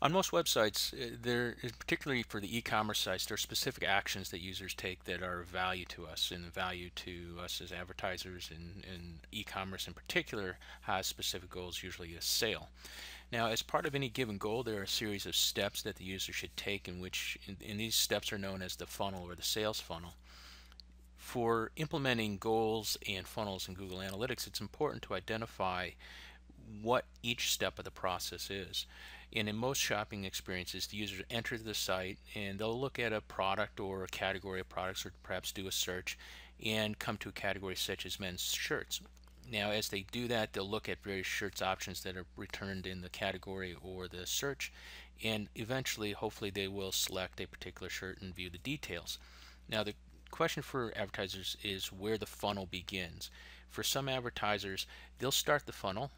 On most websites, particularly for the e-commerce sites, there are specific actions that users take that are of value to us, and value to us as advertisers, and e-commerce in particular has specific goals, usually a sale. Now, as part of any given goal, there are a series of steps that the user should take, and these steps are known as the funnel or the sales funnel. For implementing goals and funnels in Google Analytics, it's important to identify what each step of the process is. And in most shopping experiences, the users enter the site and they'll look at a product or a category of products, or perhaps do a search and come to a category such as men's shirts. Now, as they do that, they'll look at various shirts options that are returned in the category or the search, and eventually, hopefully, they will select a particular shirt and view the details. Now, the question for advertisers is where the funnel begins. For some advertisers, they'll start the funnel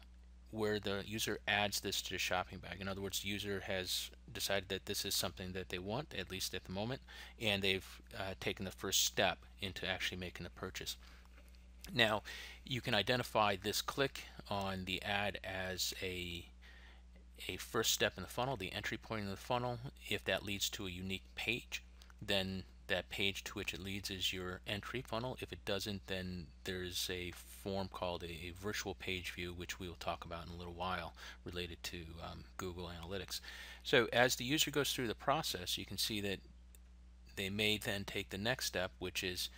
where the user adds this to the shopping bag. In other words, the user has decided that this is something that they want, at least at the moment, and they've taken the first step into actually making the purchase. Now, you can identify this click on the ad as a first step in the funnel, the entry point in the funnel. If that leads to a unique page, then that page to which it leads is your entry funnel. If it doesn't, then there's a form called a virtual page view, which we will talk about in a little while, related to Google Analytics. So as the user goes through the process, you can see that they may then take the next step, which is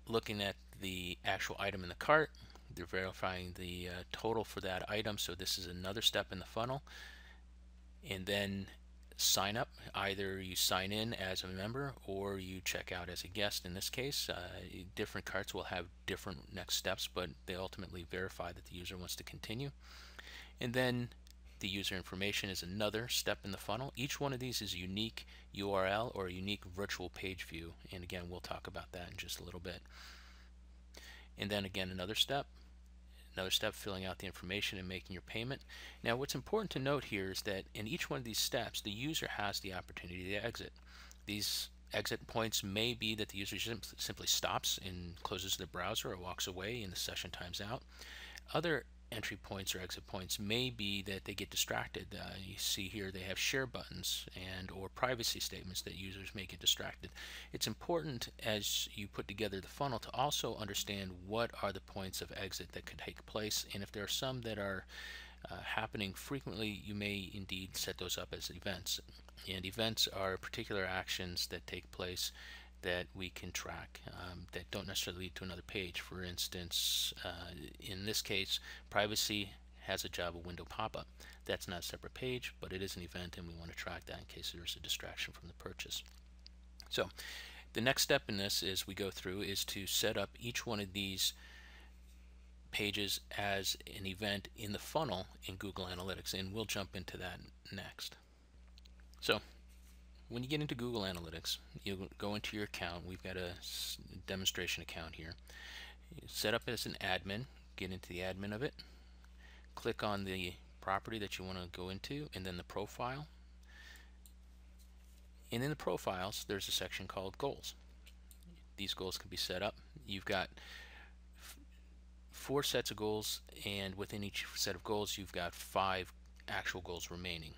looking at the actual item in the cart. They're verifying the total for that item, so this is another step in the funnel. And then sign up. Either you sign in as a member or you check out as a guest. In this case, different carts will have different next steps, but they ultimately verify that the user wants to continue. And then the user information is another step in the funnel. Each one of these is a unique URL or a unique virtual page view, and again, we'll talk about that in just a little bit. And then again, another step, filling out the information and making your payment. Now, what's important to note here is that in each one of these steps, the user has the opportunity to exit. These exit points may be that the user simply stops and closes the browser or walks away and the session times out. Other entry points or exit points may be that they get distracted. You see here they have share buttons and or privacy statements that users may get distracted. It's important as you put together the funnel to also understand what are the points of exit that could take place, and if there are some that are happening frequently, you may indeed set those up as events. And events are particular actions that take place that we can track that don't necessarily lead to another page. For instance, in this case, privacy has a Java window pop-up. That's not a separate page, but it is an event, and we want to track that in case there's a distraction from the purchase. So the next step in this is we go through is to set up each one of these pages as an event in the funnel in Google Analytics, and we'll jump into that next. So when you get into Google Analytics, you go into your account. We've got a demonstration account here. You set up as an admin, get into the admin of it, click on the property that you want to go into, and then the profile. And in the profiles, there's a section called goals. These goals can be set up. You've got 4 sets of goals, and within each set of goals, you've got 5 actual goals remaining.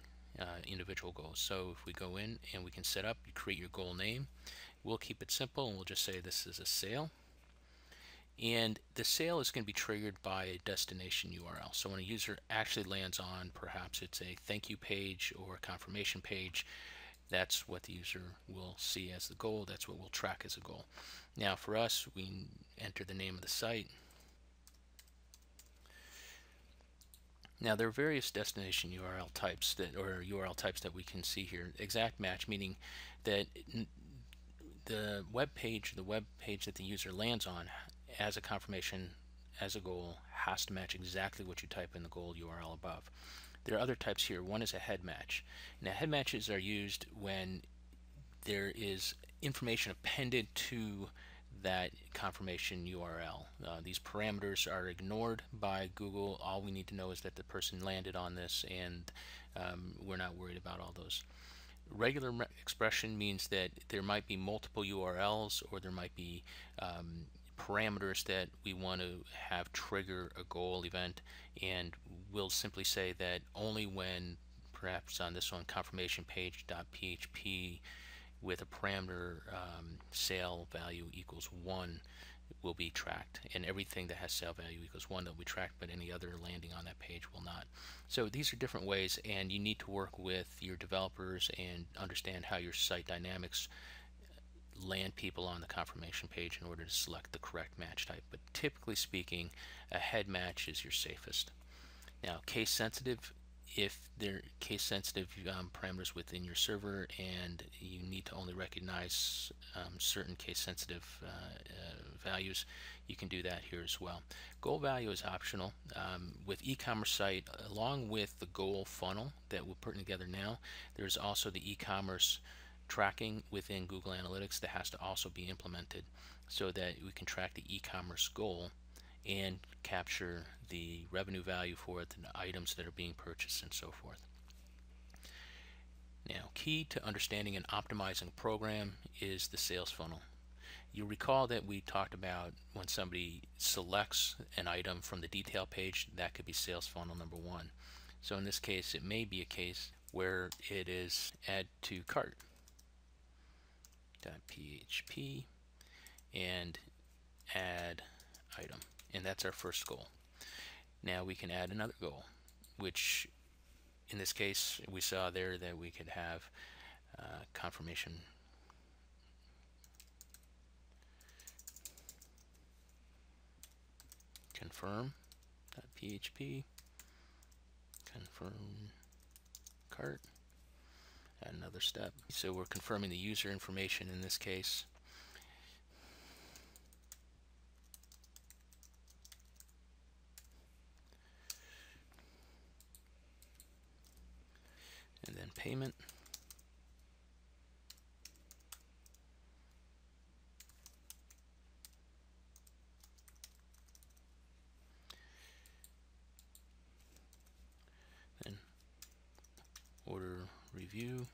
Individual goals. So if we go in and we can set up, you create your goal name. We'll keep it simple and we'll just say this is a sale. And the sale is going to be triggered by a destination URL. So when a user actually lands on, perhaps it's a thank you page or a confirmation page, that's what the user will see as the goal. That's what we'll track as a goal. Now for us, we enter the name of the site. Now there are various destination URL types that we can see here. Exact match, meaning that the web page that the user lands on as a confirmation, as a goal, has to match exactly what you type in the goal URL above. There are other types here. One is a head match. Now head matches are used when there is information appended to that confirmation URL. These parameters are ignored by Google. All we need to know is that the person landed on this, and we're not worried about all those. Regular expression means that there might be multiple URLs, or there might be parameters that we want to have trigger a goal event, and we'll simply say that only when perhaps on this one, confirmation page.php with a parameter sale value equals 1 will be tracked, and everything that has sale value equals 1 will be tracked, but any other landing on that page will not. So these are different ways, and you need to work with your developers and understand how your site dynamics land people on the confirmation page in order to select the correct match type. But typically speaking, a head match is your safest. Now, case sensitive, if there are case sensitive parameters within your server and you need to only recognize certain case sensitive values, you can do that here as well. Goal value is optional. With e-commerce site, along with the goal funnel that we're putting together now, there's also the e-commerce tracking within Google Analytics that has to also be implemented so that we can track the e-commerce goal and capture the revenue value for it, the items that are being purchased, and so forth. Now, key to understanding and optimizing a program is the sales funnel. You'll recall that we talked about when somebody selects an item from the detail page, that could be sales funnel number 1. So in this case, it may be a case where it is add to cart .php and add item, and that's our first goal. Now we can add another goal, which in this case we saw there that we could have confirmation confirm.php, confirm cart, add another step. So we're confirming the user information in this case. And then payment. Then order review.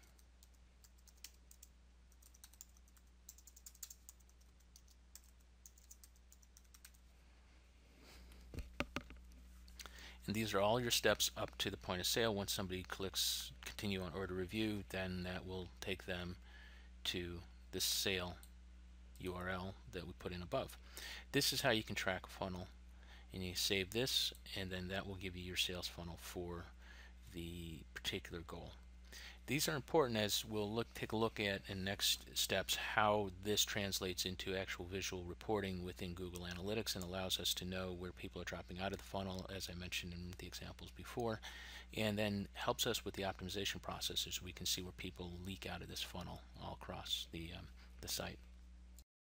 And these are all your steps up to the point of sale. Once somebody clicks continue on order review, then that will take them to the sale URL that we put in above. This is how you can track a funnel, and you save this, and then that will give you your sales funnel for the particular goal. These are important as we'll take a look at in next steps how this translates into actual visual reporting within Google Analytics and allows us to know where people are dropping out of the funnel, as I mentioned in the examples before, and then helps us with the optimization processes. We can see where people leak out of this funnel all across the site.